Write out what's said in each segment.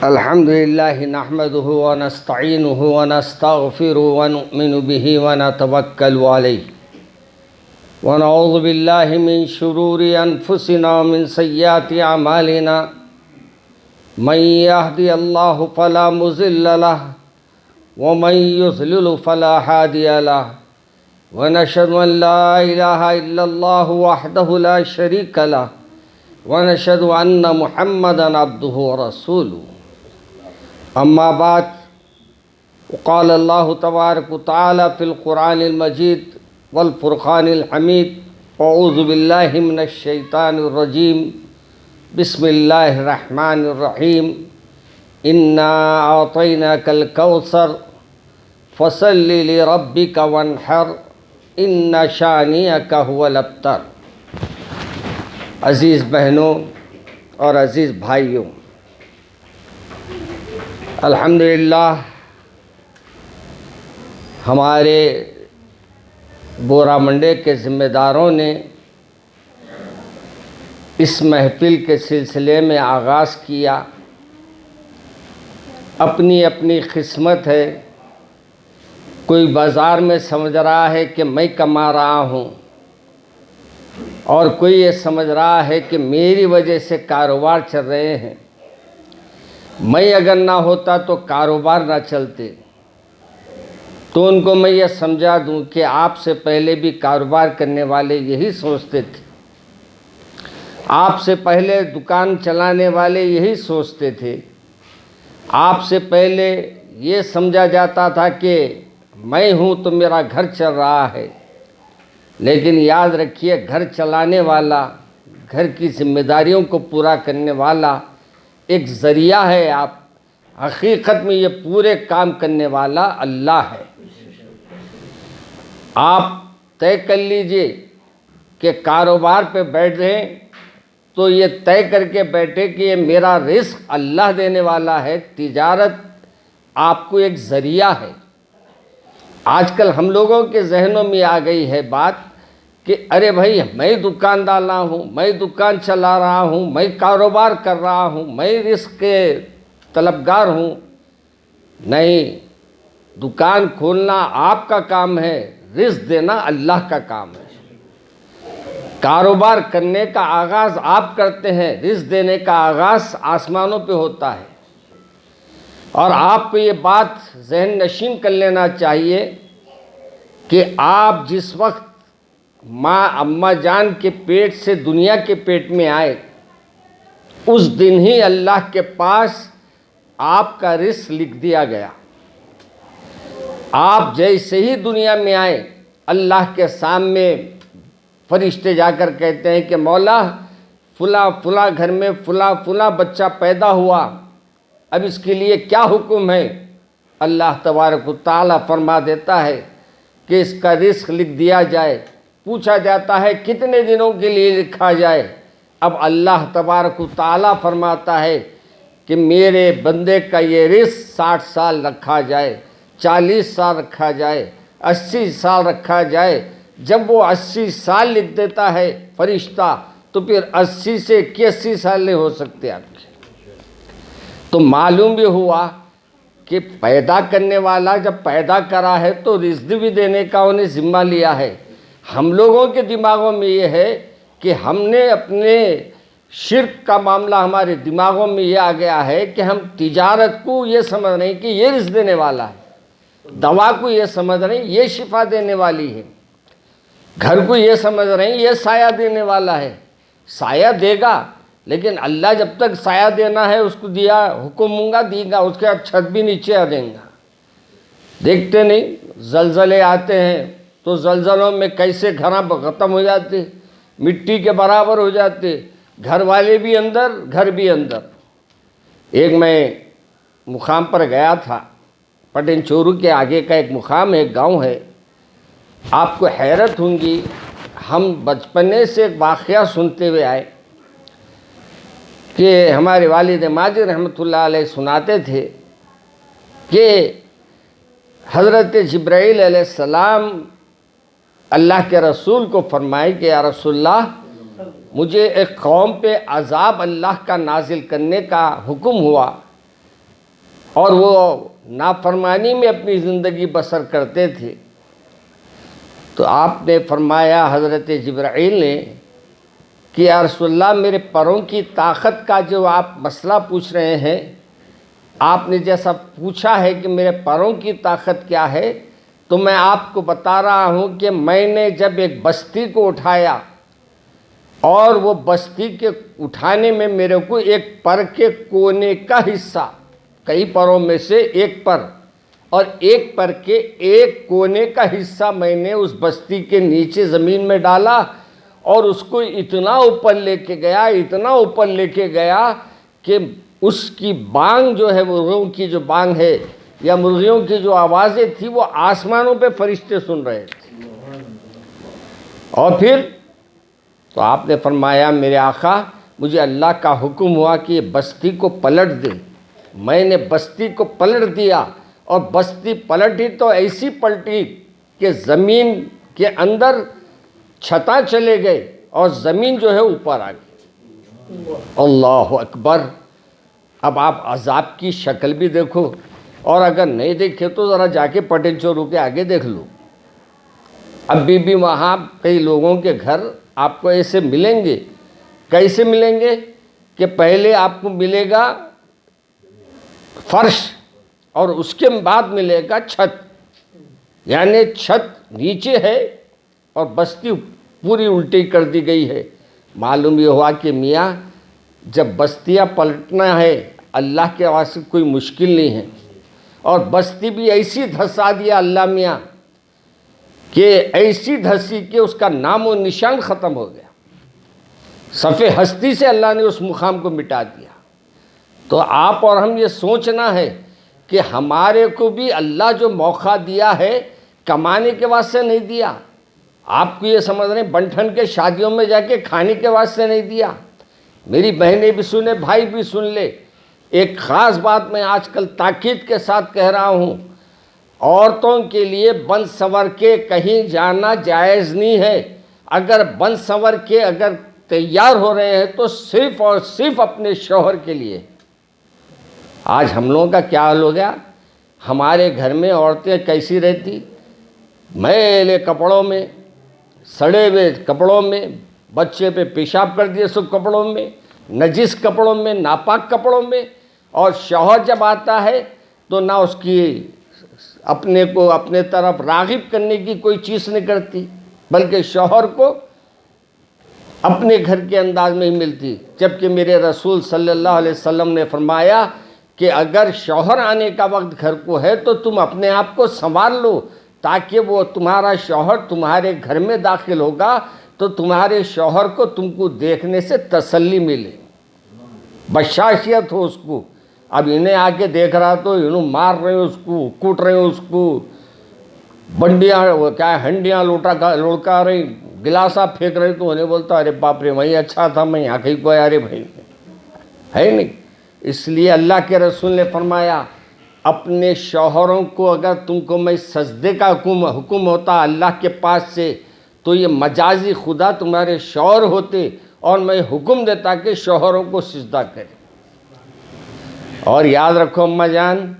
الحمد لله نحمده ونستعينه ونستغفره ونؤمن به ونتوكل عليه ونعوذ بالله من شرور أنفسنا ومن سيئات أعمالنا من يهدي الله فلا مضل له ومن يضلل فلا هادي له ونشهد أن لا إله إلا الله وحده لا شريك له ونشهد أن محمدا عبده ورسوله أما بعد وقال الله تبارك وتعالى في القرآن المجيد والفرقان الحميد أعوذ بالله من الشيطان الرجيم بسم الله الرحمن الرحيم إنا أعطيناك الكوثر فصل لربك وانحر إن شانئك هو الأبتر۔ عزیز بہنوں اور عزیز بھائیوں، الحمدللہ ہمارے بورا منڈے کے ذمہ داروں نے اس محفل کے سلسلے میں آغاز کیا۔ اپنی اپنی قسمت ہے، کوئی بازار میں سمجھ رہا ہے کہ میں کما رہا ہوں، اور کوئی یہ سمجھ رہا ہے کہ میری وجہ سے کاروبار چل رہے ہیں، میں اگر نہ ہوتا تو کاروبار نہ چلتے۔ تو ان کو میں یہ سمجھا دوں کہ آپ سے پہلے بھی کاروبار کرنے والے یہی سوچتے تھے، آپ سے پہلے دکان چلانے والے یہی سوچتے تھے، آپ سے پہلے یہ سمجھا جاتا تھا کہ میں ہوں تو میرا گھر چل رہا ہے۔ لیکن یاد رکھیے، گھر چلانے والا، گھر کی ذمہ داریوں کو پورا کرنے والا ایک ذریعہ ہے، آپ حقیقت میں یہ پورے کام کرنے والا اللہ ہے۔ آپ طے کر لیجئے کہ کاروبار پہ بیٹھ رہے ہیں تو یہ طے کر کے بیٹھے کہ یہ میرا رزق اللہ دینے والا ہے، تجارت آپ کو ایک ذریعہ ہے۔ آج کل ہم لوگوں کے ذہنوں میں آ گئی ہے بات کہ ارے بھائی، میں دکان ڈالا ہوں، میں دکان چلا رہا ہوں، میں کاروبار کر رہا ہوں، میں رزق کے طلبگار ہوں۔ نہیں، دکان کھولنا آپ کا کام ہے، رزق دینا اللہ کا کام ہے۔ کاروبار کرنے کا آغاز آپ کرتے ہیں، رزق دینے کا آغاز آسمانوں پہ ہوتا ہے۔ اور آپ کو یہ بات ذہن نشین کر لینا چاہیے کہ آپ جس وقت ماں اماں جان کے پیٹ سے دنیا کے پیٹ میں آئے، اس دن ہی اللہ کے پاس آپ کا رزق لکھ دیا گیا۔ آپ جیسے ہی دنیا میں آئے، اللہ کے سامنے فرشتے جا کر کہتے ہیں کہ مولا، فلاں گھر میں فلاں بچہ پیدا ہوا، اب اس کے لیے کیا حکم ہے؟ اللہ تبارک و تعالیٰ فرما دیتا ہے کہ اس کا رزق لکھ دیا جائے۔ پوچھا جاتا ہے کتنے دنوں کے لیے لکھا جائے؟ اب اللہ تبارک و تعالیٰ فرماتا ہے کہ میرے بندے کا یہ رزق 60 سال رکھا جائے، 40 سال رکھا جائے، 80 سال رکھا جائے۔ جب وہ 80 سال لکھ دیتا ہے فرشتہ، تو پھر 80 سے 81 سال نہیں ہو سکتے آپ کے۔ تو معلوم بھی ہوا کہ پیدا کرنے والا جب پیدا کرا ہے تو رزق بھی دینے کا انہیں ذمہ لیا ہے۔ ہم لوگوں کے دماغوں میں یہ ہے کہ ہم نے اپنے شرک کا معاملہ، ہمارے دماغوں میں یہ آ گیا ہے کہ ہم تجارت کو یہ سمجھ رہے ہیں کہ یہ رزق دینے والا ہے، دوا کو یہ سمجھ رہے ہیں یہ شفا دینے والی ہے، گھر کو یہ سمجھ رہے ہیں یہ سایہ دینے والا ہے۔ سایہ دے گا، لیکن اللہ جب تک سایہ دینا ہے اس کو دیا، حکم ہوں گا دی گا، اس کے بعد چھت بھی نیچے آ دیں گا۔ دیکھتے نہیں زلزلے آتے ہیں تو زلزلوں میں کیسے گھراں ختم ہو جاتے، مٹی کے برابر ہو جاتے، گھر والے بھی اندر، گھر بھی اندر۔ ایک میں مقام پر گیا تھا، پٹن چورو کے آگے کا ایک مقام ہے، ایک گاؤں ہے۔ آپ کو حیرت ہوں گی، ہم بچپنے سے ایک واقعہ سنتے ہوئے آئے کہ ہمارے والد ماجد رحمۃ اللہ علیہ سناتے تھے کہ حضرت جبرائیل علیہ السلام اللہ کے رسول کو فرمائے کہ یا رسول اللہ، مجھے ایک قوم پہ عذاب اللہ کا نازل کرنے کا حکم ہوا، اور وہ نافرمانی میں اپنی زندگی بسر کرتے تھے، تو آپ نے فرمایا حضرت جبرائیل نے کہ یا رسول اللہ میرے پروں کی طاقت کا جو آپ مسئلہ پوچھ رہے ہیں، آپ نے جیسا پوچھا ہے کہ میرے پروں کی طاقت کیا ہے، تو میں آپ کو بتا رہا ہوں کہ میں نے جب ایک بستی کو اٹھایا اور وہ بستی کے اٹھانے میں میرے کو ایک پر کے کونے کا حصہ، کئی پروں میں سے ایک پر، اور ایک پر کے ایک کونے کا حصہ میں نے اس بستی کے نیچے زمین میں ڈالا اور اس کو اتنا اوپر لے کے گیا، اتنا اوپر لے کے گیا کہ اس کی بانگ جو ہے، مرغیوں کی جو بانگ ہے یا مرغیوں کی جو آوازیں تھی، وہ آسمانوں پہ فرشتے سن رہے تھے۔ اور پھر تو آپ نے فرمایا میرے آقا مجھے اللہ کا حکم ہوا کہ یہ بستی کو پلٹ دے۔ میں نے بستی کو پلٹ دیا، اور بستی پلٹی تو ایسی پلٹی کہ زمین کے اندر چھتاں چلے گئے اور زمین جو ہے اوپر آ گئی۔ اللہ اکبر! اب آپ عذاب کی شکل بھی دیکھو، اور اگر نہیں دیکھے تو ذرا جا کے پٹیل چورو کے آگے دیکھ لو۔ ابھی بھی وہاں کئی لوگوں کے گھر آپ کو ایسے ملیں گے۔ کیسے ملیں گے کہ پہلے آپ کو ملے گا فرش، اور اس کے بعد ملے گا چھت، یعنی چھت نیچے ہے اور بستی پوری الٹی کر دی گئی ہے۔ معلوم یہ ہوا کہ میاں جب بستیاں پلٹنا ہے اللہ کے واسطے کوئی مشکل نہیں ہے، اور بستی بھی ایسی دھسا دیا اللہ میاں کہ ایسی دھسی کہ اس کا نام و نشان ختم ہو گیا، صفِ ہستی سے اللہ نے اس مقام کو مٹا دیا۔ تو آپ اور ہم یہ سوچنا ہے کہ ہمارے کو بھی اللہ جو موقع دیا ہے کمانے کے واسطے نہیں دیا، آپ کو یہ سمجھ رہے ہیں بنٹھن کے شادیوں میں جا کے کھانے کے واسطے نہیں دیا۔ میری بہنیں بھی سنیں، بھائی بھی سن لے، ایک خاص بات میں آج کل تاکید کے ساتھ کہہ رہا ہوں، عورتوں کے لیے بن سنور کے کہیں جانا جائز نہیں ہے۔ اگر بن سنور کے اگر تیار ہو رہے ہیں تو صرف اور صرف اپنے شوہر کے لیے۔ آج ہم لوگوں کا کیا حال ہو گیا؟ ہمارے گھر میں عورتیں کیسی رہتی؟ میلے کپڑوں میں، سڑے ہوئے کپڑوں میں، بچے پہ پیشاب کر دیے سب کپڑوں میں، نجس کپڑوں میں، ناپاک کپڑوں میں، اور شوہر جب آتا ہے تو نہ اس کی اپنے کو اپنے طرف راغب کرنے کی کوئی چیز نہیں کرتی، بلکہ شوہر کو اپنے گھر کے انداز میں ہی ملتی۔ جبکہ میرے رسول صلی اللہ علیہ وسلم نے فرمایا کہ اگر شوہر آنے کا وقت گھر کو ہے تو تم اپنے آپ کو سنبھال لو، تاکہ وہ تمہارا شوہر تمہارے گھر میں داخل ہوگا تو تمہارے شوہر کو تم کو دیکھنے سے تسلی ملے، بشاشیت ہو اس کو۔ اب انہیں آ کے دیکھ رہا تو انہوں مار رہے ہیں اس کو، کوٹ رہے ہیں اس کو، بنڈیاں کیا ہنڈیاں لڑکا رہے، گلاسا پھینک رہے، تو انہیں بولتا ارے باپ رے وہیں اچھا تھا، میں یہاں کہیں کو ارے بھائی ہے نہیں۔ اس لیے اللہ کے رسول نے فرمایا اپنے شوہروں کو اگر تم کو میں سجدے کا حکم ہوتا اللہ کے پاس سے تو یہ مجازی خدا تمہارے شوہر ہوتے، اور میں حکم دیتا کہ شوہروں کو سجدہ کرے۔ اور یاد رکھو اماں جان،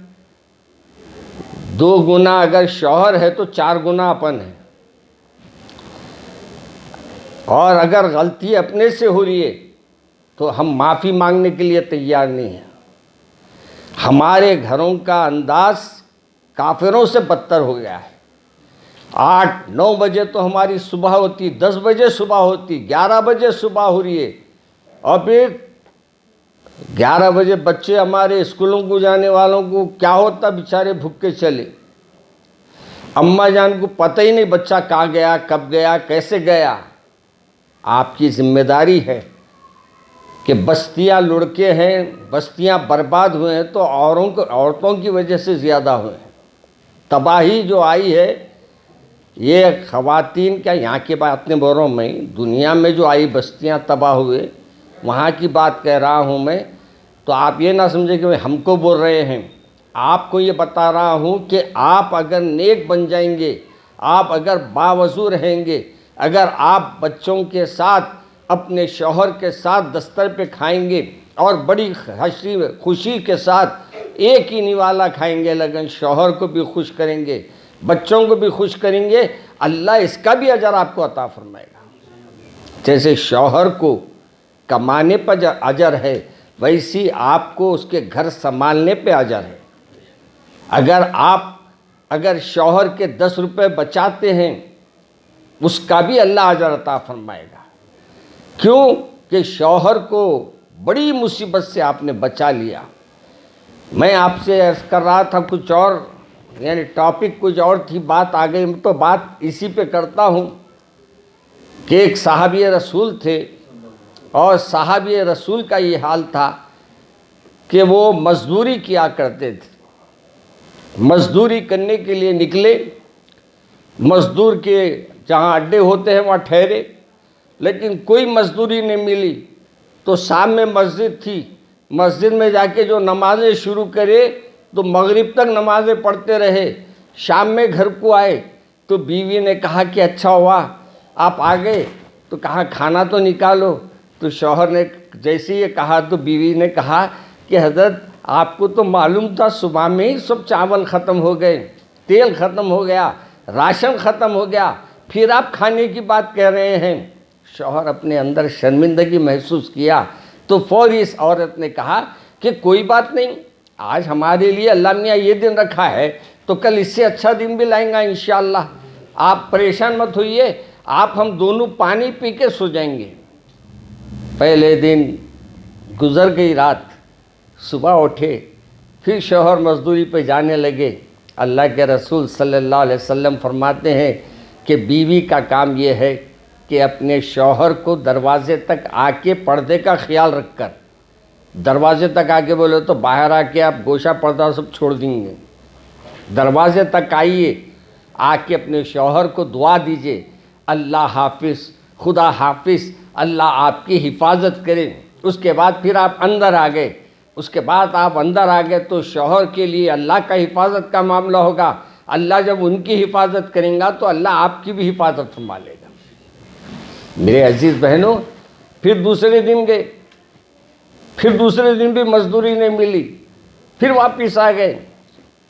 2 گنا اگر شوہر ہے تو 4 گنا اپن ہے، اور اگر غلطی اپنے سے ہو رہی ہے تو ہم معافی مانگنے کے لیے تیار نہیں ہیں۔ ہمارے گھروں کا انداز کافروں سے بدتر ہو گیا ہے۔ 8-9 بجے تو ہماری صبح ہوتی، 10 بجے صبح ہوتی، 11 بجے صبح ہو رہی ہے، اور پھر 11 بجے بچے ہمارے اسکولوں کو جانے والوں کو کیا ہوتا، بیچارے بھوکے چلے، اماں جان کو پتہ ہی نہیں بچہ کہاں گیا، کب گیا، کیسے گیا۔ آپ کی ذمہ داری ہے کہ بستیاں لڑکے ہیں، بستیاں برباد ہوئے ہیں تو عورتوں کی وجہ سے زیادہ ہوئے ہیں۔ تباہی جو آئی ہے یہ خواتین کا، یہاں کی بات نہیں بول رہا ہوں میں، دنیا میں جو آئی بستیاں تباہ ہوئے وہاں کی بات کہہ رہا ہوں میں۔ تو آپ یہ نہ سمجھے کہ ہم کو بول رہے ہیں، آپ کو یہ بتا رہا ہوں کہ آپ اگر نیک بن جائیں گے، آپ اگر باوضو رہیں گے، اگر آپ بچوں کے ساتھ اپنے شوہر کے ساتھ دستر پہ کھائیں گے اور بڑی خوشی کے ساتھ ایک ہی نوالا کھائیں گے لیکن شوہر کو بھی خوش کریں گے، بچوں کو بھی خوش کریں گے، اللہ اس کا بھی اجر آپ کو عطا فرمائے گا۔ جیسے شوہر کو کمانے پر اجر ہے، ویسی آپ کو اس کے گھر سنبھالنے پہ اجر ہے۔ اگر شوہر کے 10 روپے بچاتے ہیں، اس کا بھی اللہ اجر عطا فرمائے گا۔ کیوں کہ شوہر کو بڑی مصیبت سے آپ نے بچا لیا۔ میں آپ سے عرض کر رہا تھا کچھ اور، یعنی ٹاپک کچھ اور تھی، بات آ گئی تو بات اسی پہ کرتا ہوں کہ ایک صحابی رسول تھے، اور صحابی رسول کا یہ حال تھا کہ وہ مزدوری کیا کرتے تھے۔ مزدوری کرنے کے لیے نکلے، مزدور کے جہاں اڈے ہوتے ہیں وہاں ٹھہرے، لیکن کوئی مزدوری نہیں ملی، تو شام میں مسجد تھی، مسجد میں جا کے جو نمازیں شروع کرے تو مغرب تک نمازیں پڑھتے رہے۔ شام میں گھر کو آئے تو بیوی نے کہا کہ اچھا ہوا آپ آ گئے، تو کہا کھانا تو نکالو۔ تو شوہر نے جیسے یہ کہا تو بیوی نے کہا کہ حضرت آپ کو تو معلوم تھا صبح میں ہی سب چاول ختم ہو گئے، تیل ختم ہو گیا، راشن ختم ہو گیا، پھر آپ کھانے کی بات کہہ رہے ہیں۔ شوہر اپنے اندر شرمندگی محسوس کیا تو فوری اس عورت نے کہا کہ کوئی بات نہیں، آج ہمارے لیے اللہ میاں یہ دن رکھا ہے تو کل اس سے اچھا دن بھی لائیں گا انشاءاللہ، آپ پریشان مت ہوئیے، آپ ہم دونوں پانی پی کے سو جائیں گے۔ پہلے دن گزر گئی رات، صبح اٹھے، پھر شوہر مزدوری پہ جانے لگے۔ اللہ کے رسول صلی اللہ علیہ وسلم فرماتے ہیں کہ بیوی کا کام یہ ہے کہ اپنے شوہر کو دروازے تک آ کے پردے کا خیال رکھ کر، دروازے تک آ کے بولے تو باہر آ کے آپ گوشہ پردہ سب چھوڑ دیں گے، دروازے تک آئیے، آ کے اپنے شوہر کو دعا دیجئے، اللہ حافظ، خدا حافظ، اللہ آپ کی حفاظت کرے۔ اس کے بعد پھر آپ اندر آ گئے، اس کے بعد آپ اندر آ گئے تو شوہر کے لیے اللہ کا حفاظت کا معاملہ ہوگا۔ اللہ جب ان کی حفاظت کریں گا تو اللہ آپ کی بھی حفاظت سنبھالے گا۔ میرے عزیز بہنوں، پھر دوسرے دن گئے، پھر دوسرے دن بھی مزدوری نہیں ملی، پھر واپس آ گئے۔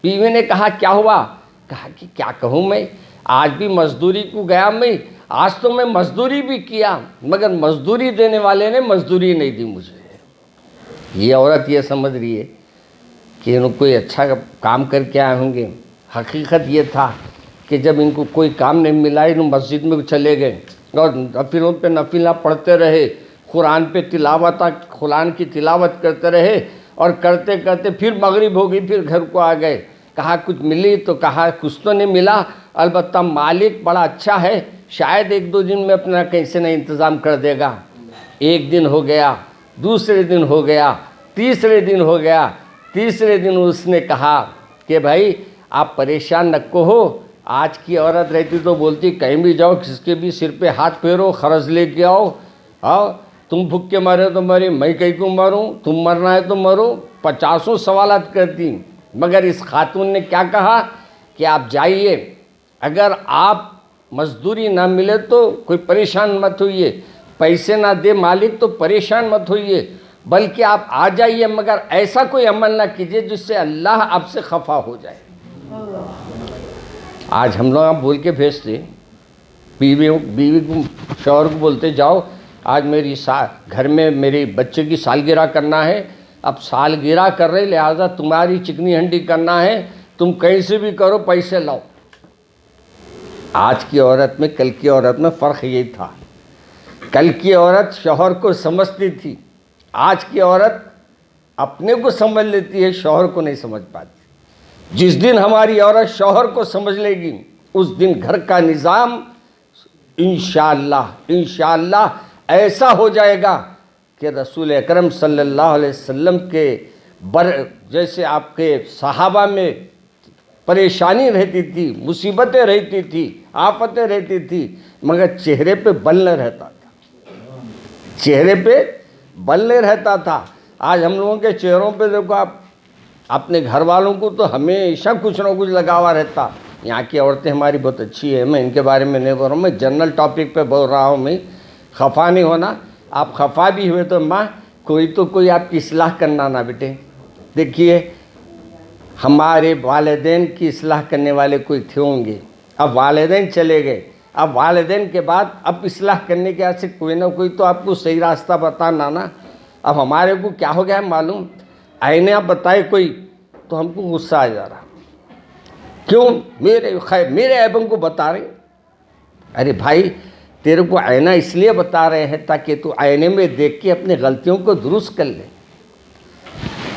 بیوی نے کہا کیا ہوا؟ کہا کہ کیا کہوں میں، آج بھی مزدوری کو گیا میں، آج تو میں مزدوری بھی کیا مگر مزدوری دینے والے نے مزدوری نہیں دی مجھے۔ یہ عورت یہ سمجھ رہی ہے کہ ان کوئی اچھا کام کر کے آئے ہوں گے، حقیقت یہ تھا کہ جب ان کو کوئی کام نہیں ملا انہوں مسجد میں چلے گئے اور پھر ان پہ نفلہ پڑھتے رہے، قرآن کی تلاوت کرتے رہے، اور کرتے کرتے پھر مغرب ہو گئی، پھر گھر کو آ گئے۔ کہا کچھ ملی؟ تو کہا کچھ تو نہیں ملا، البتہ مالک بڑا اچھا ہے، شاید 1-2 دن میں اپنا کیسے نہ انتظام کر دے گا۔ ایک دن ہو گیا، دوسرے دن ہو گیا، تیسرے دن ہو گیا۔ تیسرے دن اس نے کہا کہ بھائی آپ پریشان نہ ہو، آج کی عورت رہتی تو بولتی کہیں بھی جاؤ کس کے بھی سر پہ ہاتھ پھیرو، خرچ لے کے آؤ، تم بھوک کے مرے تو مرے، میں کہیں کو مروں، تم مرنا ہے تو مرو، 50 سوالات کرتی۔ مگر اس خاتون نے کیا کہا کہ آپ جائیے، اگر آپ مزدوری نہ ملے تو کوئی پریشان مت ہوئیے، پیسے نہ دے مالک تو پریشان مت ہوئیے، بلکہ آپ آ جائیے، مگر ایسا کوئی عمل نہ کیجیے جس سے اللہ آپ سے خفا ہو جائے۔ آج ہم لوگ بول کے بھیجتے، بیوی کو شوہر کو بولتے جاؤ آج میری گھر میں میری بچے کی سالگرہ کرنا ہے، اب سالگرہ کر رہے لہذا تمہاری چکنی ہنڈی کرنا ہے، تم کہیں سے بھی کرو پیسے لاؤ۔ آج کی عورت میں کل کی عورت میں فرق یہی تھا، کل کی عورت شوہر کو سمجھتی تھی، آج کی عورت اپنے کو سمجھ لیتی ہے، شوہر کو نہیں سمجھ پاتی۔ جس دن ہماری عورت شوہر کو سمجھ لے گی اس دن گھر کا نظام انشاءاللہ ایسا ہو جائے گا کہ رسول اکرم صلی اللہ علیہ وسلم کے جیسے آپ کے صحابہ میں پریشانی رہتی تھی، مصیبتیں رہتی تھی، آفتیں رہتی تھی، مگر چہرے پہ بل نہ رہتا تھا، چہرے پہ بل نہیں رہتا تھا۔ آج ہم لوگوں کے چہروں پہ دیکھو آپ، اپنے گھر والوں کو تو ہمیشہ کچھ نہ کچھ لگا ہوا رہتا۔ یہاں کی عورتیں ہماری بہت اچھی ہیں، میں ان کے بارے میں نہیں بول رہا ہوں، میں جنرل ٹاپک پہ بول رہا ہوں، میں خفا نہیں ہونا۔ آپ خفا بھی ہوئے تو ماں کوئی آپ کی اصلاح کرنا نہ بیٹے۔ دیکھیے ہمارے والدین کی اصلاح کرنے والے کوئی تھے ہوں گے، اب والدین چلے گئے، اب والدین کے بعد اب اصلاح کرنے کے سے کوئی نہ کوئی تو آپ کو صحیح راستہ بتانا نا۔ اب ہمارے کو کیا ہو گیا ہے معلوم، آئینے آپ بتائے کوئی تو ہم کو غصہ آ جا رہا، کیوں میرے عیبوں کو بتا رہے؟ ارے بھائی تیرے کو آئینہ اس لیے بتا رہے ہیں تاکہ تو آئینے میں دیکھ کے اپنی غلطیوں کو درست کر لے۔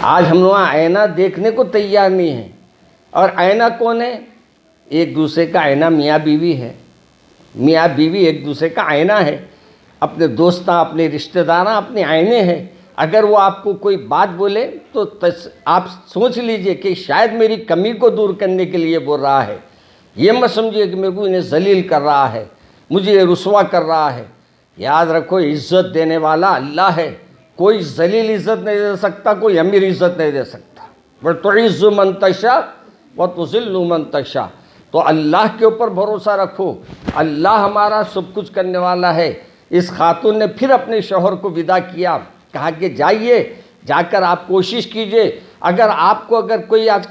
آج ہم لوگ آئینہ دیکھنے کو تیار نہیں ہیں، اور آئینہ کون ہے؟ ایک دوسرے کا آئینہ میاں بیوی ہے، میاں بیوی ایک دوسرے کا آئینہ ہے، اپنے دوستاں اپنے رشتہ داراں اپنے آئینے ہیں۔ اگر وہ آپ کو کوئی بات بولے تو آپ سوچ لیجئے کہ شاید میری کمی کو دور کرنے کے لیے بول رہا ہے، یہ مت سمجھیے کہ میرے کو انہیں ذلیل کر رہا ہے، مجھے یہ رسوا کر رہا ہے۔ یاد رکھو عزت دینے والا اللہ ہے، کوئی ذلیل عزت نہیں دے سکتا، کوئی امیر عزت نہیں دے سکتا۔ وَتُعِزُّ مَن تَشَاءُ وَتُذِلُّ مَن تَشَاءُ، تو اللہ کے اوپر بھروسہ رکھو، اللہ ہمارا سب کچھ کرنے والا ہے۔ اس خاتون نے پھر اپنے شوہر کو ودا کیا، کہا کہ جائیے، جا کر آپ کوشش کیجئے، اگر آپ کو کوئی آج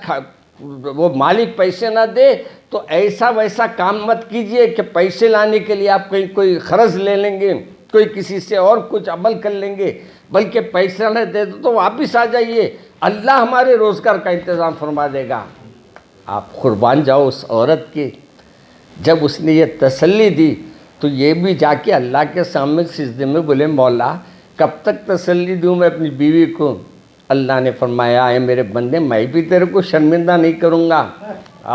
وہ مالک پیسے نہ دے تو ایسا ویسا کام مت کیجئے کہ پیسے لانے کے لیے آپ کہیں کوئی قرض لے لیں گے، کوئی کسی سے اور کچھ عمل کر لیں گے، بلکہ پیسہ نہ دے تو واپس آ جائیے، اللہ ہمارے روزگار کا انتظام فرما دے گا۔ آپ قربان جاؤ اس عورت کے، جب اس نے یہ تسلی دی تو یہ بھی جا کے اللہ کے سامنے سجدے میں بولے مولا کب تک تسلی دوں میں اپنی بیوی کو؟ اللہ نے فرمایا اے میرے بندے میں بھی تیرے کو شرمندہ نہیں کروں گا،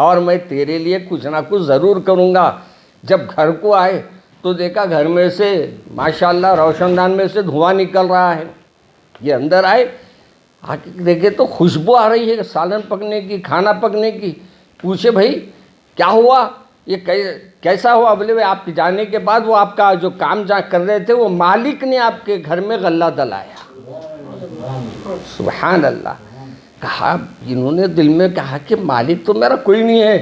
اور میں تیرے لیے کچھ نہ کچھ ضرور کروں گا۔ جب گھر کو آئے تو دیکھا گھر میں سے ماشاءاللہ روشن دان میں سے دھواں نکل رہا ہے، یہ اندر آئے آ کے دیکھے تو خوشبو آ رہی ہے سالن پکنے کی، کھانا پکنے کی۔ پوچھے بھائی کیا ہوا، یہ کیسا ہوا؟ بولے بھائی آپ کے جانے کے بعد وہ آپ کا جو کام جہاں کر رہے تھے وہ مالک نے آپ کے گھر میں غلہ دلایا۔ سبحان اللہ۔ کہا انہوں نے دل میں کہا کہ مالک تو میرا کوئی نہیں ہے،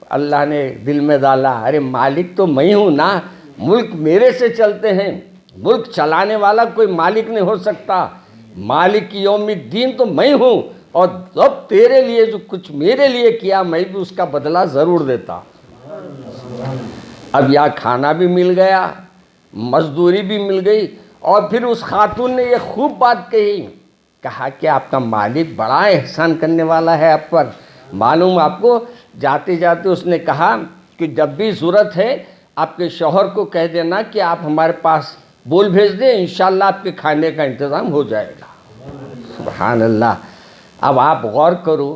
اللہ نے دل میں ڈالا ارے مالک تو میں ہوں نا، ملک میرے سے چلتے ہیں، ملک چلانے والا کوئی مالک نہیں ہو سکتا، مالک یوم الدین تو میں ہوں، اور اب تیرے لیے جو کچھ میرے لیے کیا میں بھی اس کا بدلہ ضرور دیتا۔ اب یہاں کھانا بھی مل گیا، مزدوری بھی مل گئی، اور پھر اس خاتون نے یہ خوب بات کہی، کہا کہ آپ کا مالک بڑا احسان کرنے والا ہے آپ پر۔ معلوم آپ کو جاتے جاتے اس نے کہا کہ جب بھی ضرورت ہے آپ کے شوہر کو کہہ دینا کہ آپ ہمارے پاس بول بھیج دیں، انشاءاللہ آپ کے کھانے کا انتظام ہو جائے گا۔ سبحان اللہ۔ اب آپ غور کرو،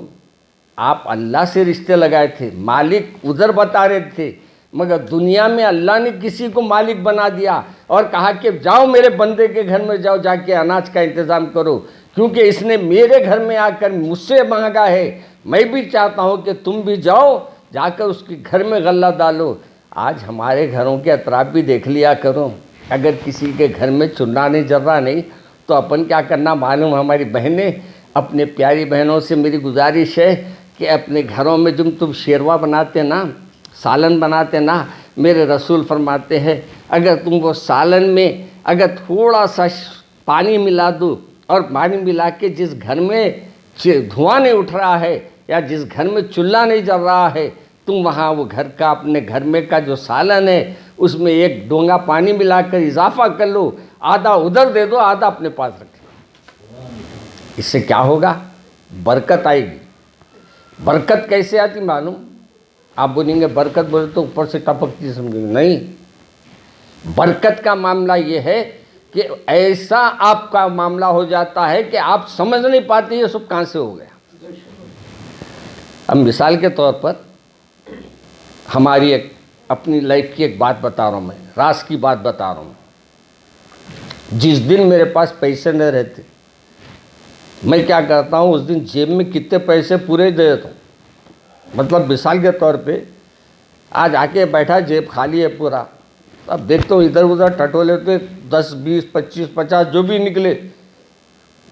آپ اللہ سے رشتے لگائے تھے، مالک ادھر بتا رہے تھے، مگر دنیا میں اللہ نے کسی کو مالک بنا دیا اور کہا کہ جاؤ میرے بندے کے گھر میں جاؤ، جا کے اناج کا انتظام کرو، کیونکہ اس نے میرے گھر میں آ کر مجھ سے مانگا ہے، میں بھی چاہتا ہوں کہ تم بھی جاؤ، جا کر اس کے گھر میں غلہ ڈالو۔ آج ہمارے گھروں کے اطراف بھی دیکھ لیا کرو، اگر کسی کے گھر میں چنا نہیں جرا نہیں تو اپن کیا کرنا معلوم؟ ہماری بہنیں، اپنے پیاری بہنوں سے میری گزارش ہے کہ اپنے گھروں میں جب تم شیروا بناتے نا، سالن بناتے نا، میرے رسول فرماتے ہیں اگر تم وہ سالن میں اگر تھوڑا سا پانی ملا دو، اور پانی ملا کے جس گھر میں دھواں نہیں اٹھ رہا ہے یا جس گھر میں چولہا نہیں جل رہا ہے، تم وہاں وہ گھر کا اپنے گھر میں کا جو سالن ہے اس میں ایک ڈونگا پانی ملا کر اضافہ کر لو، آدھا ادھر دے دو آدھا اپنے پاس رکھ لو۔ اس سے کیا ہوگا؟ برکت آئے گی۔ برکت کیسے آتی معلوم؟ آپ بولیں گے برکت بولے تو اوپر سے ٹپکتی سمجھیں گے، نہیں، برکت کا معاملہ یہ ہے کہ ایسا آپ کا معاملہ ہو جاتا ہے کہ آپ سمجھ نہیں پاتے یہ سب کہاں سے ہو گیا۔ اب مثال کے طور پر ہماری ایک اپنی لائف کی ایک بات بتا رہا ہوں، میں راز کی بات بتا رہا ہوں۔ جس دن میرے پاس پیسے نہیں رہتے میں کیا کرتا ہوں، اس دن جیب میں کتنے پیسے پورے دے دیتا ہوں۔ مطلب مثال کے طور پہ آج آ کے بیٹھا جیب خالی ہے پورا، اب دیکھتا ہوں ادھر ادھر ٹٹولے تو 10 20 25 50 جو بھی نکلے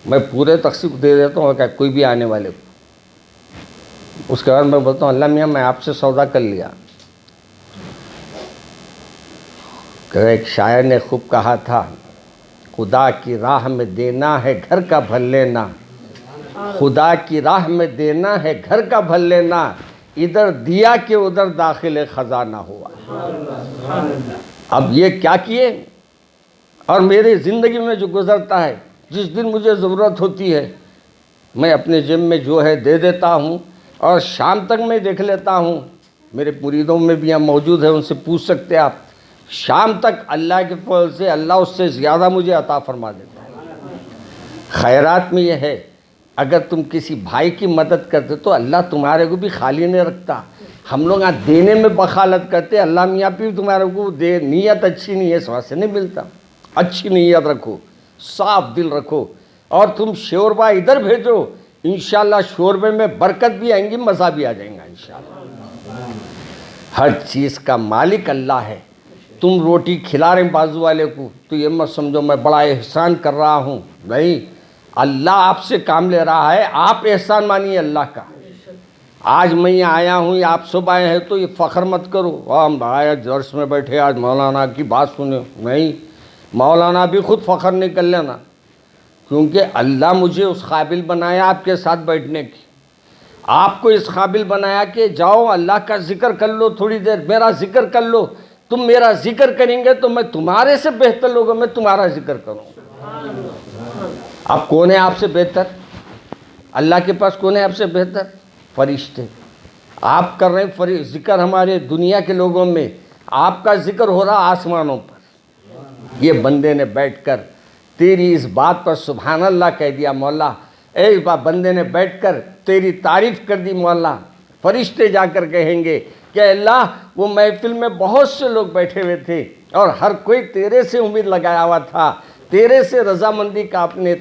میں پورے تقسیم دے دیتا ہوں کہ کوئی بھی آنے والے کو۔ اس کے بعد میں بولتا ہوں اللہ میاں میں آپ سے سودا کر لیا۔ کہ ایک شاعر نے خوب کہا تھا خدا کی راہ میں دینا ہے گھر کا بھر لینا، خدا کی راہ میں دینا ہے گھر کا بھر لینا، ادھر دیا کہ ادھر داخل خزانہ ہوا۔ اب یہ کیا کیے، اور میری زندگی میں جو گزرتا ہے، جس دن مجھے ضرورت ہوتی ہے میں اپنے جیب میں جو ہے دے دیتا ہوں، اور شام تک میں دیکھ لیتا ہوں، میرے مریدوں میں بھی یہاں موجود ہیں، ان سے پوچھ سکتے ہیں آپ، شام تک اللہ کے فضل سے اللہ اس سے زیادہ مجھے عطا فرما دیتا ہے۔ خیرات میں یہ ہے، اگر تم کسی بھائی کی مدد کرتے تو اللہ تمہارے کو بھی خالی نہیں رکھتا۔ ہم لوگ دینے میں بخالت کرتے، اللہ میاں بھی تمہارے کو دے، نیت اچھی نہیں ہے اس واسطے نہیں ملتا۔ اچھی نیت رکھو، صاف دل رکھو، اور تم شوربہ ادھر بھیجو، انشاءاللہ شوربے میں برکت بھی آئیں گی، مزہ بھی آ جائیں گا انشاءاللہ۔ ہر چیز کا مالک اللہ ہے۔ تم روٹی کھلا رہے بازو والے کو تو یہ مت سمجھو میں بڑا احسان کر رہا ہوں، نہیں، اللہ آپ سے کام لے رہا ہے، آپ احسان مانیے اللہ کا۔ آج میں یہ آیا ہوں یا آپ سب آئے ہیں تو یہ فخر مت کرو، ہم آئے درس میں بیٹھے آج مولانا کی بات سنے، نہیں، مولانا بھی خود فخر نہیں کر لینا، کیونکہ اللہ مجھے اس قابل بنایا آپ کے ساتھ بیٹھنے کی، آپ کو اس قابل بنایا کہ جاؤ اللہ کا ذکر کر لو، تھوڑی دیر میرا ذکر کر لو، تم میرا ذکر کریں گے تو میں تمہارے سے بہتر لوگوں میں تمہارا ذکر کروں۔ اب کون ہے آپ سے بہتر؟ اللہ کے پاس کون ہے آپ سے بہتر؟ فرشتے۔ آپ کر رہے ہیں ذکر ہمارے دنیا کے لوگوں میں، آپ کا ذکر ہو رہا آسمانوں پر۔ یہ بندے نے بیٹھ کر تیری اس بات پر سبحان اللہ کہہ دیا مولا، اے بندے نے بیٹھ کر تیری تعریف کر دی مولا، فرشتے جا کر کہیں گے کہ اللہ وہ محفل میں بہت سے لوگ بیٹھے ہوئے تھے اور ہر کوئی تیرے سے امید لگایا ہوا تھا، تیرے سے رضامندی کا اپنے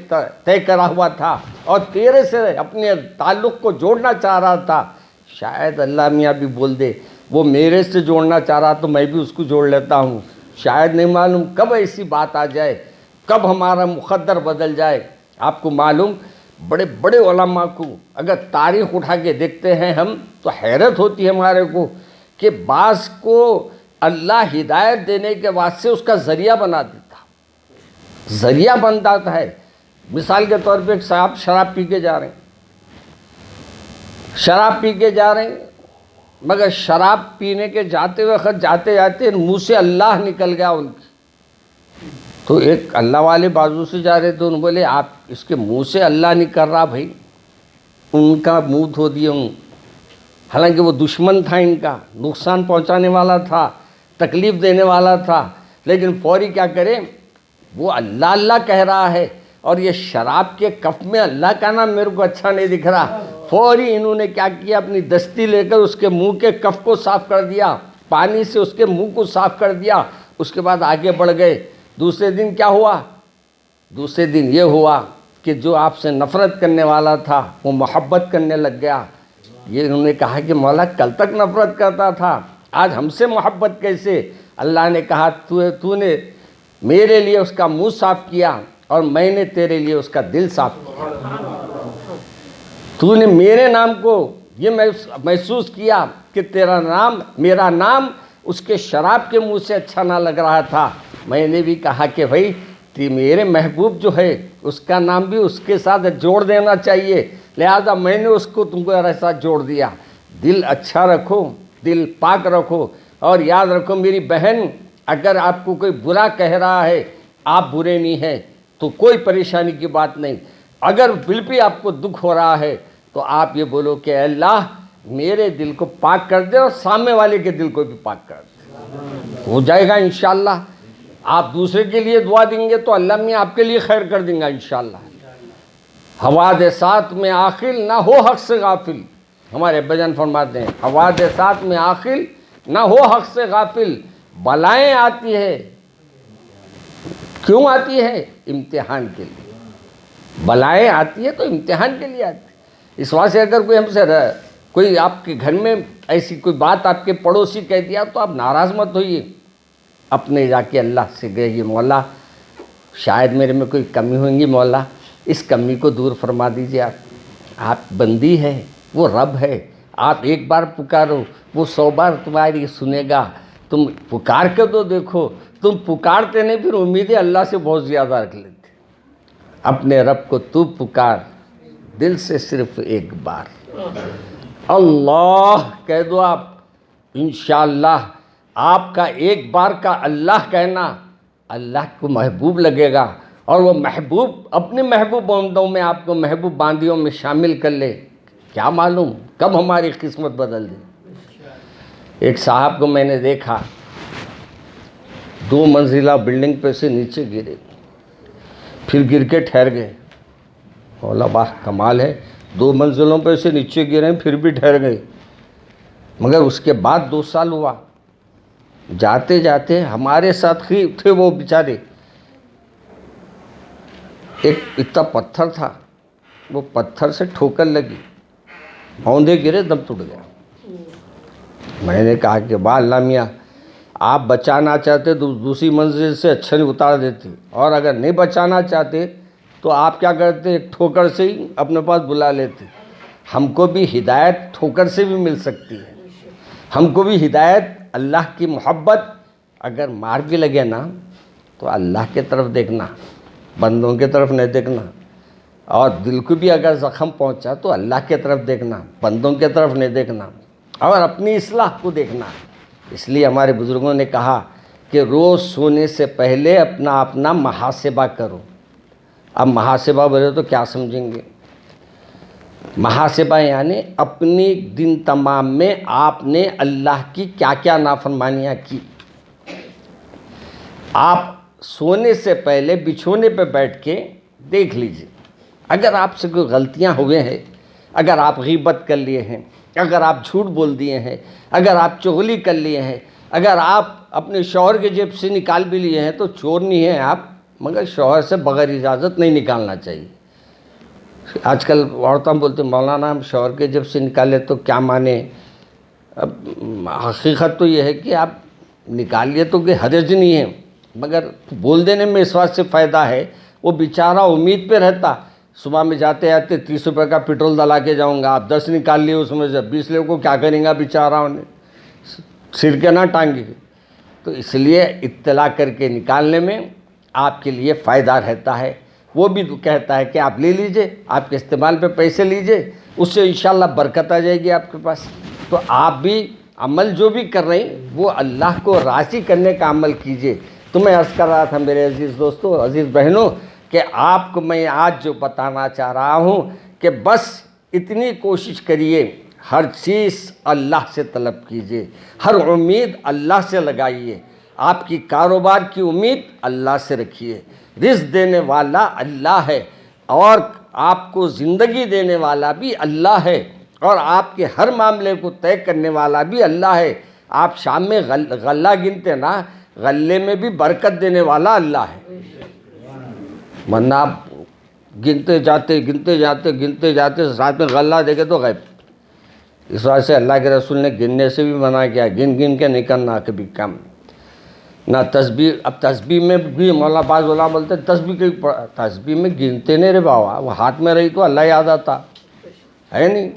طے کرا ہوا تھا اور تیرے سے اپنے تعلق کو جوڑنا چاہ رہا تھا، شاید اللہ میاں بھی بول دے وہ میرے سے جوڑنا چاہ رہا تو میں بھی اس کو جوڑ لیتا ہوں، شاید نہیں معلوم کب ایسی بات آ جائے، کب ہمارا مقدر بدل جائے۔ آپ کو معلوم بڑے بڑے علماء کو اگر تاریخ اٹھا کے دیکھتے ہیں ہم تو حیرت ہوتی ہے ہمارے کو کہ بعض کو اللہ ہدایت دینے کے واسطے اس کا ذریعہ بنا دیتا، ذریعہ بنتا ہے۔ مثال کے طور پہ ایک صاحب شراب پی کے جا رہے ہیں، شراب پی کے جا رہے ہیں، مگر شراب پینے کے جاتے وقت جاتے جاتے منہ سے اللہ نکل گیا ان کی، تو ایک اللہ والے بازو سے جا رہے تھے، انہوں نے بولے آپ اس کے منہ سے اللہ نہیں کر رہا بھائی، ان کا منہ دھو دیے ہوں، حالانکہ وہ دشمن تھا، ان کا نقصان پہنچانے والا تھا، تکلیف دینے والا تھا، لیکن فوری کیا کرے، وہ اللہ اللہ کہہ رہا ہے اور یہ شراب کے کف میں اللہ کا نام میرے کو اچھا نہیں دکھ رہا، فوری انہوں نے کیا کیا، اپنی دستی لے کر اس کے منہ کے کف کو صاف کر دیا، پانی سے اس کے منہ کو صاف کر دیا، اس کے بعد آگے بڑھ گئے۔ دوسرے دن کیا ہوا؟ دوسرے دن یہ ہوا کہ جو آپ سے نفرت کرنے والا تھا وہ محبت کرنے لگ گیا۔ یہ انہوں نے کہا کہ مولا کل تک نفرت کرتا تھا، آج ہم سے محبت کیسے؟ اللہ نے کہا تو نے میرے لیے اس کا منہ صاف کیا اور میں نے تیرے لیے اس کا دل صاف کیا، تو نے میرے نام کو یہ محسوس کیا کہ تیرا نام میرا نام اس کے شراب کے منہ سے اچھا نہ لگ رہا تھا، میں نے بھی کہا کہ بھائی میرے محبوب جو ہے اس کا نام بھی اس کے ساتھ جوڑ دینا چاہیے، لہذا میں نے اس کو تم کو ایسا جوڑ دیا۔ دل اچھا رکھو، دل پاک رکھو، اور یاد رکھو میری بہن، اگر آپ کو کوئی برا کہہ رہا ہے آپ برے نہیں ہیں تو کوئی پریشانی کی بات نہیں، اگر دل پہ آپ کو دکھ ہو رہا ہے تو آپ یہ بولو کہ اے اللہ میرے دل کو پاک کر دے اور سامنے والے کے دل کو بھی پاک کر دے، ہو جائے گا انشاءاللہ۔ آپ دوسرے کے لیے دعا دیں گے تو اللہ میں آپ کے لیے خیر کر دیں گا انشاءاللہ۔ حوادثات میں عاقل نہ ہو حق سے غافل، ہمارے بجن فرماتے ہیں حوادثات میں عاقل نہ ہو حق سے غافل، بلائیں آتی ہے، کیوں آتی ہے؟ امتحان کے لیے، بلائیں آتی ہے تو امتحان کے لیے آتی ہے۔ اس واسطے اگر کوئی ہم سے کوئی آپ کے گھر میں ایسی کوئی بات آپ کے پڑوسی کہہ دیا تو آپ ناراض مت ہوئیے، اپنے جا کے اللہ سے گئے مولا شاید میرے میں کوئی کمی ہوئیں گی، مولا اس کمی کو دور فرما دیجیے، آپ بندی ہے، وہ رب ہے، آپ ایک بار پکارو وہ 100 بار تمہاری سنے گا، تم پکار کے تو دیکھو، تم پکارتے نہیں پھر امیدیں اللہ سے بہت زیادہ رکھ لیتے، اپنے رب کو تو پکار، دل سے صرف ایک بار اللہ کہہ دو آپ، انشاءاللہ آپ کا ایک بار کا اللہ کہنا اللہ کو محبوب لگے گا، اور وہ محبوب اپنے محبوب بندوں میں آپ کو محبوب باندیوں میں شامل کر لے۔ کیا معلوم کب ہماری قسمت بدل دے۔ ایک صاحب کو میں نے دیکھا 2 منزلہ بلڈنگ پہ سے نیچے گرے، پھر گر کے ٹھہر گئے۔ مولا واہ کمال ہے، 2 منزلوں پہ سے نیچے گرے پھر بھی ٹھہر گئے، مگر اس کے بعد 2 سال ہوا، جاتے جاتے ہمارے ساتھ ہی تھے وہ بیچارے، ایک اتنا پتھر تھا، وہ پتھر سے ٹھوکر لگی، اوندھے گرے، دم ٹوٹ گیا۔ میں نے کہا کہ واہ اللہ میاں، آپ بچانا چاہتے تو دوسری منزل سے اچھا نہیں اتار دیتے، اور اگر نہیں بچانا چاہتے تو آپ کیا کرتے، ایک ٹھوکر سے ہی اپنے پاس بلا لیتے۔ ہم کو بھی ہدایت ٹھوکر سے بھی مل سکتی ہے، ہم کو بھی ہدایت، اللہ کی محبت اگر مار بھی لگے نا تو اللہ کی طرف دیکھنا، بندوں کی طرف نہیں دیکھنا، اور دل کو بھی اگر زخم پہنچا تو اللہ کی طرف دیکھنا، بندوں کی طرف نہیں دیکھنا، اور اپنی اصلاح کو دیکھنا۔ اس لیے ہمارے بزرگوں نے کہا کہ روز سونے سے پہلے اپنا محاسبہ کرو۔ اب محاسبہ بولے تو کیا سمجھیں گے؟ محاسبہ یعنی اپنی دن تمام میں آپ نے اللہ کی کیا کیا نافرمانیاں کی۔ آپ سونے سے پہلے بچھونے پہ بیٹھ کے دیکھ لیجئے، اگر آپ سے کوئی غلطیاں ہوئے ہیں، اگر آپ غیبت کر لیے ہیں، اگر آپ جھوٹ بول دیے ہیں، اگر آپ چغلی کر لیے ہیں، اگر آپ اپنے شوہر کے جیب سے نکال بھی لیے ہیں تو چور نہیں ہیں آپ، مگر شوہر سے بغیر اجازت نہیں نکالنا چاہیے۔ آج کل عورتیں بولتے مولانا ہم شوہر کے جیب سے نکالے تو کیا مانے؟ اب حقیقت تو یہ ہے کہ آپ نکال لیے تو کہ حرج نہیں ہے، مگر بول دینے میں اس واسطے فائدہ ہے، وہ بیچارہ امید پہ رہتا، صبح میں جاتے آتے 30 روپے کا پیٹرول ڈلا کے جاؤں گا، آپ 10 نکال لیے اس میں سے 20 لوگوں کو کیا کریں گا بیچارہ انہیں، سر کے نہ ٹانگے۔ تو اس لیے اطلاع کر کے نکالنے میں آپ کے لیے فائدہ رہتا ہے۔ وہ بھی کہتا ہے کہ آپ لے لیجئے، آپ کے استعمال پہ پیسے لیجئے، اس سے انشاءاللہ برکت آ جائے گی آپ کے پاس۔ تو آپ بھی عمل جو بھی کر رہے ہیں وہ اللہ کو راضی کرنے کا عمل کیجئے۔ تو میں عرض کر رہا تھا میرے عزیز دوستوں، عزیز بہنوں، کہ آپ کو میں آج جو بتانا چاہ رہا ہوں کہ بس اتنی کوشش کریے، ہر چیز اللہ سے طلب کیجئے، ہر امید اللہ سے لگائیے، آپ کی کاروبار کی امید اللہ سے رکھیے۔ رزق دینے والا اللہ ہے، اور آپ کو زندگی دینے والا بھی اللہ ہے، اور آپ کے ہر معاملے کو طے کرنے والا بھی اللہ ہے۔ آپ شام میں غلہ گنتے نا، غلے میں بھی برکت دینے والا اللہ ہے، ورنہ آپ گنتے جاتے رات میں غلہ دیکھے تو غیب۔ اس وجہ سے اللہ کے رسول نے گننے سے بھی منع کیا، گن کے نہیں کرنا کبھی کم نہ۔ تسبیح، اب تسبیح میں بھی مولانا بعض علماء بولتے ہیں تسبیح میں گنتے نہیں رے بابا، وہ ہاتھ میں رہی تو اللہ یاد آتا ہے نہیں۔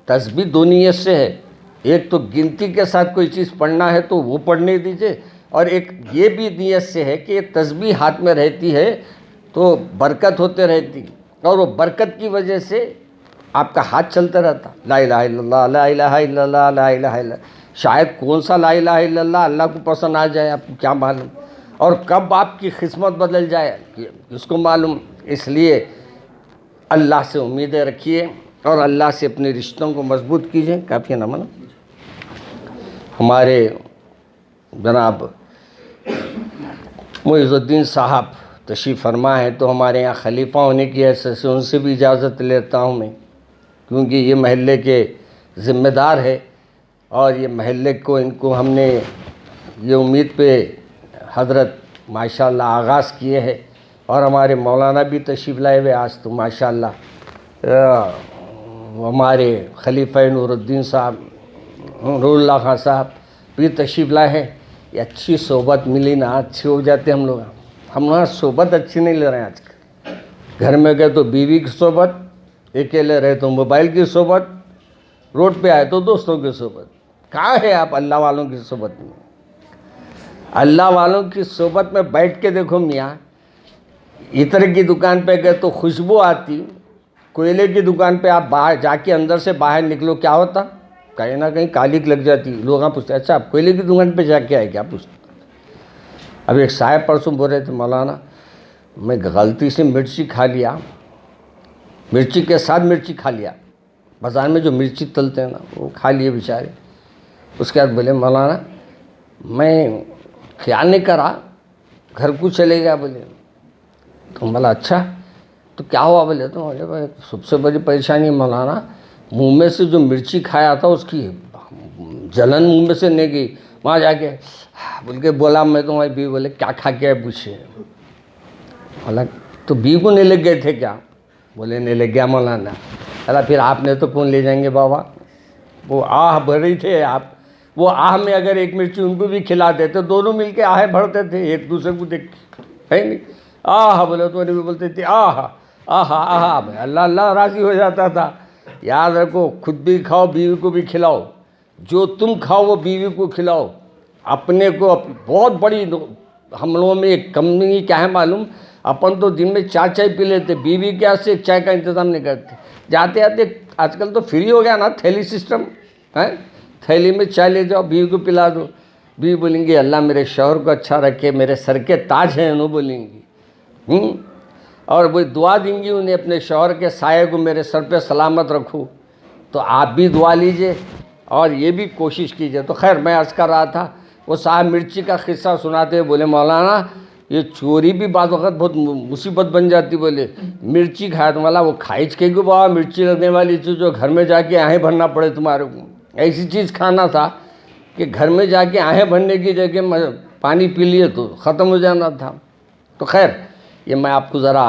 تسبیح 2 نیت سے ہے، ایک تو گنتی کے ساتھ کوئی چیز پڑھنا ہے تو وہ پڑھنے دیجئے، اور ایک یہ بھی نیت سے ہے کہ تسبیح ہاتھ میں رہتی ہے تو برکت ہوتے رہتی، اور وہ برکت کی وجہ سے آپ کا ہاتھ چلتا رہتا، لا الہ الا اللہ، لا الہ الا اللہ، لا الہ الا اللہ۔ شاید کون سا لا الہ الا اللہ اللہ کو پسند آ جائے، آپ کو کیا معلوم، اور کب آپ کی قسمت بدل جائے اس کو معلوم۔ اس لیے اللہ سے امیدیں رکھیے اور اللہ سے اپنے رشتوں کو مضبوط کیجئے۔ کافی ہے نا مانا؟ ہمارے جناب معز الدین صاحب تشریف فرما ہے، تو ہمارے یہاں خلیفہ ہونے کی حیثیت سے ان سے بھی اجازت لیتا ہوں میں، کیونکہ یہ محلے کے ذمہ دار ہے، اور یہ محلے کو ان کو ہم نے یہ امید پہ حضرت ماشاءاللہ آغاز کیے ہے، اور ہمارے مولانا بھی تشریف لائے ہوئے آج تو ماشاءاللہ، ہمارے خلیفہ نور الدین صاحب، نور اللہ خان صاحب بھی تشریف لائے ہیں۔ یہ اچھی صحبت ملی نا، اچھے ہو جاتے ہم لوگ۔ ہم وہاں صحبت اچھی نہیں لے رہے ہیں آج کل، گھر میں گئے تو بیوی کی صحبت، اکیلے رہے تو موبائل کی صحبت، روڈ پہ آئے تو دوستوں کی صحبت۔ کہاں ہے آپ اللہ والوں کی صحبت میں؟ اللہ والوں کی صحبت میں بیٹھ کے دیکھو میاں، عطر کی دکان پہ گئے تو خوشبو آتی، کوئلے کی دکان پہ آپ باہر جا کے اندر سے باہر نکلو کیا ہوتا؟ کہیں نہ کہیں کالک لگ جاتی. لوگ پوچھتے اچھا آپ کوئلے کی دکان پہ جا کے آئے کیا پوچھتے. اب ایک صاحب پرسوں بول رہے تھے مولانا میں غلطی سے مرچی کھا لیا, مرچی کے ساتھ مرچی کھا لیا, بازار میں جو مرچی تلتے ہیں نا وہ کھا لیے بیچارے. اس کے بعد بولے مولانا میں خیال نہیں کرا, گھر کو چلے گیا. بولے تو بولا اچھا تو کیا ہوا؟ بولے تو بھائی سب سے بڑی پریشانی مولانا منہ میں سے جو مرچی کھایا تھا اس کی جلن منہ میں سے نہیں گئی. وہاں جا کے بول کے بولا میں تو ہماری بیوی بولے کیا کھا کے پوچھے. بولا تو بیوی کو نہیں لگ گئے تھے کیا؟ بولے نہیں لگ گیا مولانا. اللہ پھر آپ نے تو کون لے جائیں گے بابا. وہ آہ بھر رہی تھے آپ, وہ آہ میں اگر ایک مرچی ان کو بھی کھلا دیتے دونوں مل کے آہیں بھرتے تھے ایک دوسرے کو دیکھ ہے نہیں. آہ بولے تو بھی بولتے تھے آہ آہ آہ, اللہ اللہ راضی ہو جاتا تھا. یاد رکھو خود بھی کھاؤ بیوی کو بھی کھلاؤ, جو تم کھاؤ وہ بیوی کو کھلاؤ. اپنے کو بہت بڑی ہم لوگوں میں ایک کمی کیا ہے معلوم, اپن تو دن میں 4 چائے پی لیتے, بیوی کیا سے ایک چائے کا انتظام نہیں کرتے. جاتے آتے آج کل تو فری ہو گیا نا تھیلی سسٹم ہے, تھیلی میں چائے لے جاؤ بیوی کو پلا دو. بیوی بولیں گی اللہ میرے شوہر کو اچھا رکھے, میرے سر کے تاج ہیں انہوں بولیں گی. اور وہ دعا دیں گی انہیں اپنے شوہر کے سائے کو میرے سر پہ سلامت رکھو. تو آپ بھی دعا لیجئے اور یہ بھی کوشش کیجئے. تو خیر میں عرض کر رہا تھا وہ صاحب مرچی کا قصہ سناتے بولے مولانا یہ چوری بھی بعض وقت بہت مصیبت بن جاتی. بولے مرچی کھایا تو والا وہ کھائچ کے گو بابا مرچی لگنے والی چیز جو گھر میں جا کے آہیں بھرنا پڑے تمہارے کو. ایسی چیز کھانا تھا کہ گھر میں جا کے آہیں بھرنے کی جگہ پانی پی لیے تو ختم ہو جانا تھا. تو خیر یہ میں آپ کو ذرا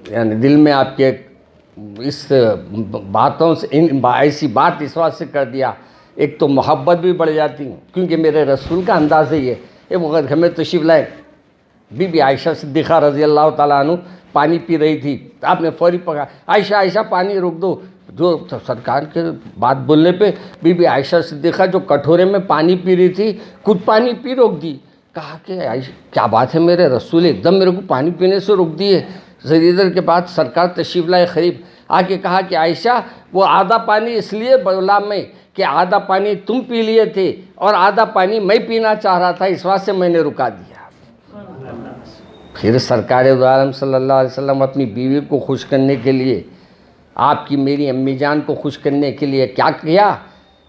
یعنی دل میں آپ کے اس باتوں سے ایسی بات اس وقت سے کر دیا. ایک تو محبت بھی بڑھ جاتی کیونکہ میرے رسول کا انداز ہی ہے. ایک وقت گھر میں تشریف لائے, بی بی عائشہ صدیقہ رضی اللہ تعالیٰ عنہ پانی پی رہی تھی. آپ نے فوری پکا عائشہ عائشہ پانی روک دو. جو سرکار کے بات بولنے پہ بی بی عائشہ صدیقہ جو کٹورے میں پانی پی رہی تھی خود پانی پی روک دی. کہا کہ عائشہ کیا بات ہے میرے رسول ایک دم میرے کو پانی پینے سے روک دیے. ذرا دیر کے بعد سرکار تشریف لائے قریب, آ کے کہا کہ عائشہ وہ آدھا پانی اس لیے بولا میں کہ آدھا پانی تم پی لیے تھے اور آدھا پانی میں پینا چاہ رہا تھا, اس واسطے میں نے رکا دیا. پھر سرکار دو عالم صلی اللہ علیہ وسلم اپنی بیوی کو خوش کرنے کے لیے, آپ کی میری امی جان کو خوش کرنے کے لیے کیا کیا؟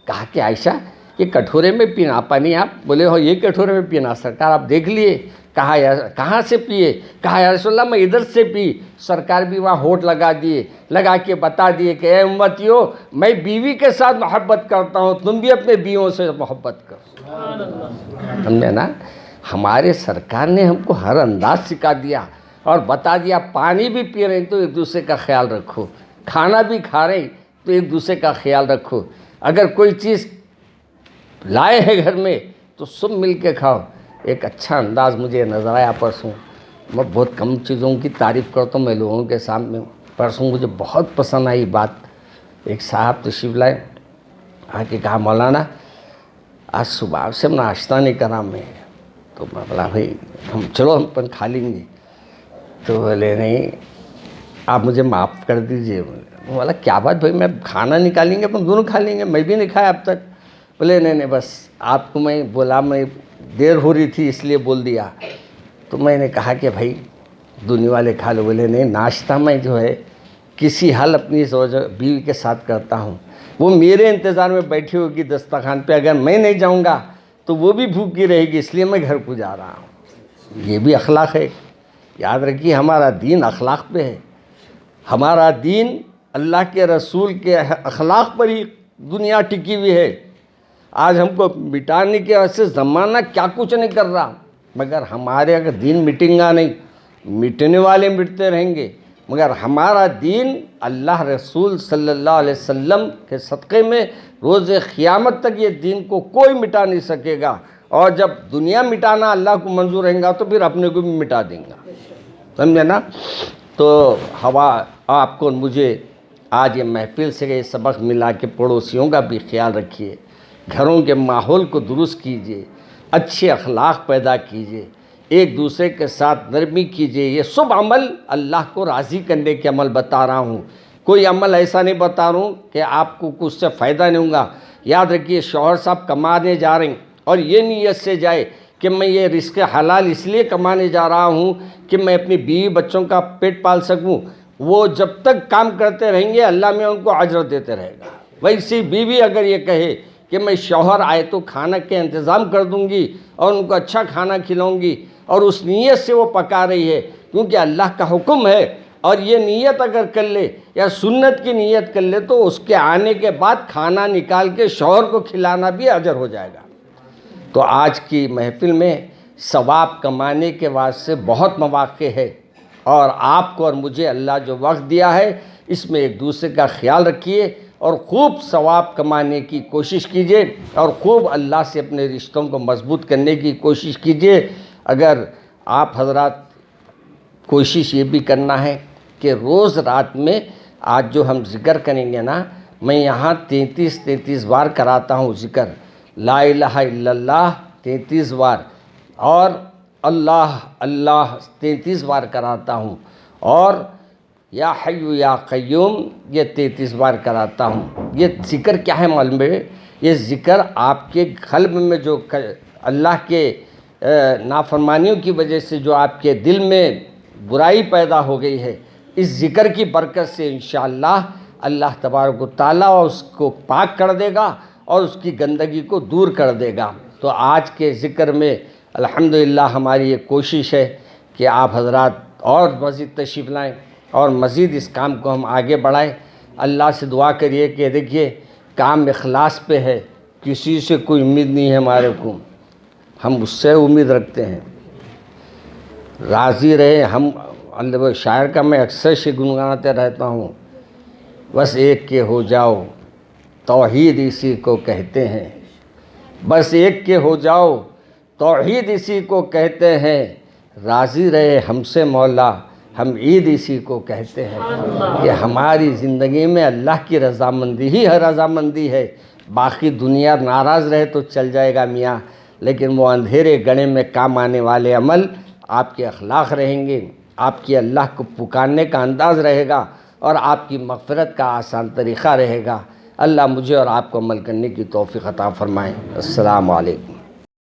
کہا کہ عائشہ یہ کٹورے میں پینا پانی. آپ بولے ہو یہ کٹورے میں پینا سرکار آپ دیکھ لیے. کہا یار کہاں سے پیے؟ کہا یا رسول اللہ میں ادھر سے پی. سرکار بھی وہاں ہونٹ لگا دیے, لگا کے بتا دیے کہ اے امتیو میں بیوی کے ساتھ محبت کرتا ہوں, تم بھی اپنے بیویوں سے محبت کرو. سمجھے نا, ہمارے سرکار نے ہم کو ہر انداز سکھا دیا اور بتا دیا پانی بھی پی رہے ہیں تو ایک دوسرے کا خیال رکھو, کھانا بھی کھا رہے ہیں تو ایک دوسرے کا خیال رکھو. اگر کوئی چیز لائے ہے گھر میں تو سب مل کے کھاؤ. ایک اچھا انداز مجھے نظر آیا پرسوں. میں بہت کم چیزوں کی تعریف کرتا ہوں میں لوگوں کے سامنے. پرسوں مجھے بہت پسند آئی بات. ایک صاحب تشریف لائے, آ کے کہا مولانا آج صبح سے ناشتہ نہیں کرا میں. تو میں بولا بھائی ہم چلو ہم پن کھا لیں گے. تو بولے نہیں آپ مجھے معاف کر دیجئے. بولا کیا بات بھائی, میں کھانا نکالیں گے اپن دونوں کھا لیں گے, میں بھی نہیں کھایا اب تک. بولے نہیں بس آپ کو میں بولا میں دیر ہو رہی تھی اس لیے بول دیا. تو میں نے کہا کہ بھائی دنیا والے کھا لو. بولے نہیں ناشتہ میں جو ہے کسی حال اپنی بیوی کے ساتھ کرتا ہوں, وہ میرے انتظار میں بیٹھی ہوگی دسترخوان پہ, اگر میں نہیں جاؤں گا تو وہ بھی بھوکی رہے گی, اس لیے میں گھر کو جا رہا ہوں. یہ بھی اخلاق ہے. یاد رکھیے ہمارا دین اخلاق پہ ہے. ہمارا دین اللہ کے رسول کے اخلاق پر ہی دنیا ٹکی ہوئی ہے. آج ہم کو مٹانے کے واسطے زمانہ کیا کچھ نہیں کر رہا, مگر ہمارے اگر دین مٹیں گا نہیں, مٹنے والے مٹتے رہیں گے, مگر ہمارا دین اللہ رسول صلی اللہ علیہ وسلم کے صدقے میں روز قیامت تک یہ دین کو کوئی مٹا نہیں سکے گا. اور جب دنیا مٹانا اللہ کو منظور رہیں گا تو پھر اپنے کو بھی مٹا دیں گا. سمجھے نا. تو ہوا آپ کو مجھے آج یہ محفل سے یہ سبق ملا کہ پڑوسیوں کا بھی خیال رکھیے, گھروں کے ماحول کو درست کیجیے, اچھے اخلاق پیدا کیجیے, ایک دوسرے کے ساتھ نرمی کیجئے. یہ سب عمل اللہ کو راضی کرنے کے عمل بتا رہا ہوں. کوئی عمل ایسا نہیں بتا رہا ہوں کہ آپ کو کچھ سے فائدہ نہیں ہوگا. یاد رکھیے شوہر صاحب کمانے جا رہے ہیں اور یہ نیت سے جائے کہ میں یہ رزق حلال اس لیے کمانے جا رہا ہوں کہ میں اپنی بیوی بچوں کا پیٹ پال سکوں. وہ جب تک کام کرتے رہیں گے اللہ میں ان کو اجر دیتے رہے گا. ویسی بیوی اگر یہ کہے کہ میں شوہر آئے تو کھانا کے انتظام کر دوں گی اور ان کو اچھا کھانا کھلاؤں گی اور اس نیت سے وہ پکا رہی ہے کیونکہ اللہ کا حکم ہے، اور یہ نیت اگر کر لے یا سنت کی نیت کر لے تو اس کے آنے کے بعد کھانا نکال کے شوہر کو کھلانا بھی اجر ہو جائے گا. تو آج کی محفل میں ثواب کمانے کے واسطے بہت مواقع ہے، اور آپ کو اور مجھے اللہ جو وقت دیا ہے اس میں ایک دوسرے کا خیال رکھیے اور خوب ثواب کمانے کی کوشش کیجئے اور خوب اللہ سے اپنے رشتوں کو مضبوط کرنے کی کوشش کیجئے. اگر آپ حضرات کوشش یہ بھی کرنا ہے کہ روز رات میں آج جو ہم ذکر کریں گے نا، میں یہاں 33 بار کراتا ہوں ذکر لا الہ الا اللہ 33 بار اور اللہ اللہ 33 بار کراتا ہوں، اور یا حی یا قیوم یہ 33 بار کراتا ہوں. یہ ذکر کیا ہے معلوم ہے؟ یہ ذکر آپ کے قلب میں جو اللہ کے نافرمانیوں کی وجہ سے جو آپ کے دل میں برائی پیدا ہو گئی ہے، اس ذکر کی برکت سے انشاءاللہ اللہ تبارک و تعالیٰ اس کو پاک کر دے گا اور اس کی گندگی کو دور کر دے گا. تو آج کے ذکر میں الحمدللہ ہماری یہ کوشش ہے کہ آپ حضرات اور مزید تشریف لائیں اور مزید اس کام کو ہم آگے بڑھائیں. اللہ سے دعا کریے کہ دیکھیے کام اخلاص پہ ہے، کسی سے کوئی امید نہیں ہے ہمارے کو، ہم اس سے امید رکھتے ہیں. راضی رہے ہم. شاعر کا میں اکثر سے گنگناتے رہتا ہوں، بس ایک کے ہو جاؤ توحید اسی کو کہتے ہیں، بس ایک کے ہو جاؤ توحید اسی کو کہتے ہیں، راضی رہے ہم سے مولا ہم عید اسی کو کہتے ہیں. کہ ہماری زندگی میں اللہ کی رضامندی ہی رضامندی ہے. باقی دنیا ناراض رہے تو چل جائے گا میاں، لیکن وہ اندھیرے گڑھے میں کام آنے والے عمل آپ کے اخلاق رہیں گے، آپ کی اللہ کو پکارنے کا انداز رہے گا اور آپ کی مغفرت کا آسان طریقہ رہے گا. اللہ مجھے اور آپ کو عمل کرنے کی توفیق عطا فرمائیں. السلام علیکم.